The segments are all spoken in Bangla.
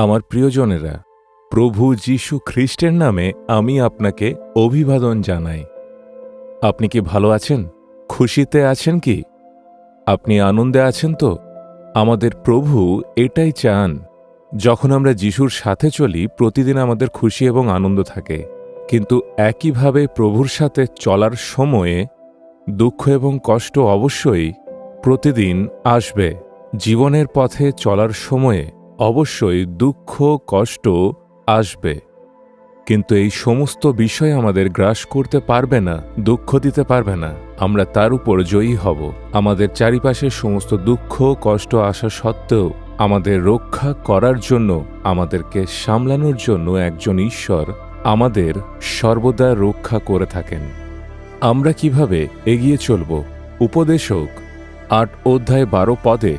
আমার প্রিয়জনেরা, প্রভু যীশু খ্রিস্টের নামে আমি আপনাকে অভিবাদন জানাই। আপনি কি ভালো আছেন? খুশিতে আছেন কি? আপনি আনন্দে আছেন তো? আমাদের প্রভু এটাই চান। যখন আমরা যিশুর সাথে চলি, প্রতিদিন আমাদের খুশি এবং আনন্দ থাকে। কিন্তু একইভাবে প্রভুর সাথে চলার সময়ে দুঃখ এবং কষ্ট অবশ্যই প্রতিদিন আসবে। জীবনের পথে চলার সময়ে অবশ্যই দুঃখ কষ্ট আসবে, কিন্তু এই সমস্ত বিষয় আমাদের গ্রাস করতে পারবে না, দুঃখ দিতে পারবে না। আমরা তার উপর জয়ী হব। আমাদের চারিপাশে সমস্ত দুঃখ কষ্ট আসা সত্ত্বেও আমাদের রক্ষা করার জন্য, আমাদেরকে সামলানোর জন্য একজন ঈশ্বর আমাদের সর্বদা রক্ষা করে থাকেন। আমরা কিভাবে এগিয়ে চলব? উপদেশক 8 অধ্যায় 12 পদে,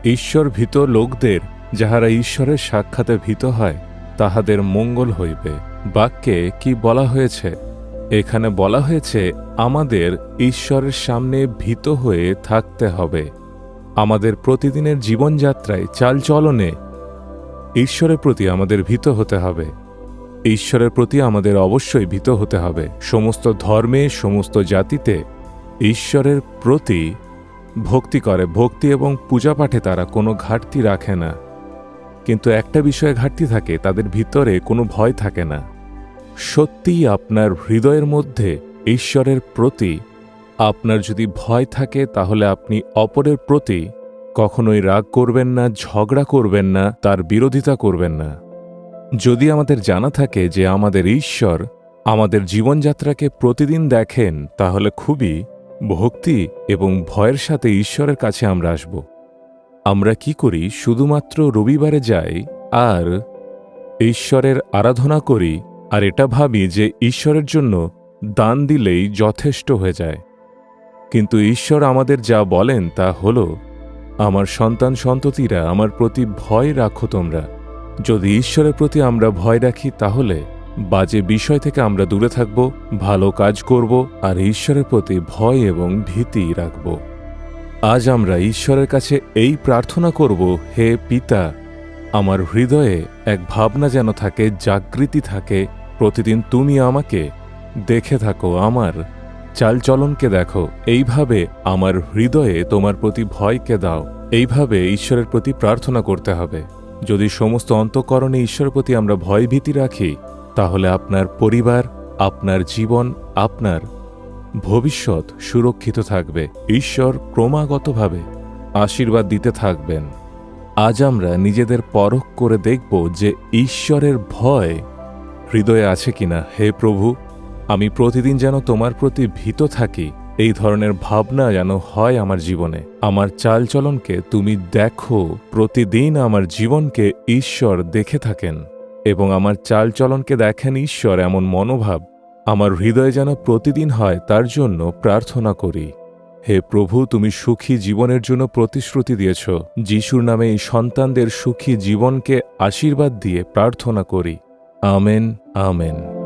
ঈশ্বর ভীত লোকদের, যাহারা ঈশ্বরের সাক্ষাতে ভীত হয়, তাহাদের মঙ্গল হইবে। বাক্যে কি বলা হয়েছে? এখানে বলা হয়েছে আমাদের ঈশ্বরের সামনে ভীত হয়ে থাকতে হবে। আমাদের প্রতিদিনের জীবনযাত্রায় চালচলনে ঈশ্বরের প্রতি আমাদের ভীত হতে হবে। ঈশ্বরের প্রতি আমাদের অবশ্যই ভীত হতে হবে। সমস্ত ধর্মে, সমস্ত জাতিতে ঈশ্বরের প্রতি ভক্তি করে, ভক্তি এবং পূজাপাঠে তারা কোনো ঘাটতি রাখে না। কিন্তু একটা বিষয়ে ঘাটতি থাকে, তাদের ভিতরে কোনো ভয় থাকে না। সত্যিই আপনার হৃদয়ের মধ্যে ঈশ্বরের প্রতি আপনার যদি ভয় থাকে, তাহলে আপনি অপরের প্রতি কখনোই রাগ করবেন না, ঝগড়া করবেন না, তার বিরোধিতা করবেন না। যদি আমাদের জানা থাকে যে আমাদের ঈশ্বর আমাদের জীবনযাত্রাকে প্রতিদিন দেখেন, তাহলে খুবই ভক্তি এবং ভয়ের সাথে ঈশ্বরের কাছে আমরা আসব। আমরা কি করি? শুধুমাত্র রবিবারে যাই আর ঈশ্বরের আরাধনা করি, আর এটা ভাবি যে ঈশ্বরের জন্য দান দিলেই যথেষ্ট হয়ে যায়। কিন্তু ঈশ্বর আমাদের যা বলেন তা হল, আমার সন্তান সন্ততিরা, আমার প্রতি ভয় রাখো তোমরা। যদি ঈশ্বরের প্রতি আমরা ভয় রাখি, তাহলে বাজে বিষয় থেকে আমরা দূরে থাকব, ভালো কাজ করব আর ঈশ্বরের প্রতি ভয় এবং ভীতি রাখব। আজ আমরা ঈশ্বরের কাছে এই প্রার্থনা করব, হে পিতা, আমার হৃদয়ে এক ভাবনা যেন থাকে, জাগৃতি থাকে। প্রতিদিন তুমি আমাকে দেখে থাকো, আমার চালচলনকে দেখো। এইভাবে আমার হৃদয়ে তোমার প্রতি ভয়কে দাও। এইভাবে ঈশ্বরের প্রতি প্রার্থনা করতে হবে। যদি সমস্ত অন্তঃকরণে ঈশ্বরের প্রতি আমরা ভয়ভীতি রাখি, তাহলে আপনার পরিবার, আপনার জীবন, আপনার ভবিষ্যৎ সুরক্ষিত থাকবে। ঈশ্বর ক্রমাগতভাবে আশীর্বাদ দিতে থাকবেন। আজ আমরা নিজেদের পরখ করে দেখব যে ঈশ্বরের ভয় হৃদয়ে আছে কিনা। হে প্রভু, আমি প্রতিদিন যেন তোমার প্রতি ভীত থাকি, এই ধরনের ভাবনা যেন হয় আমার জীবনে। আমার চালচলনকে তুমি দেখো, প্রতিদিন আমার জীবনকে ঈশ্বর দেখে থাকেন এবং আমার চালচলনকে দেখেন ঈশ্বর, এমন মনোভাব আমার হৃদয়ে যেন প্রতিদিন হয়, তার জন্য প্রার্থনা করি। হে প্রভু, তুমি সুখী জীবনের জন্য প্রতিশ্রুতি দিয়েছ। যিশুর নামে এই সন্তানদের সুখী জীবনকে আশীর্বাদ দিয়ে প্রার্থনা করি। Amen, amen.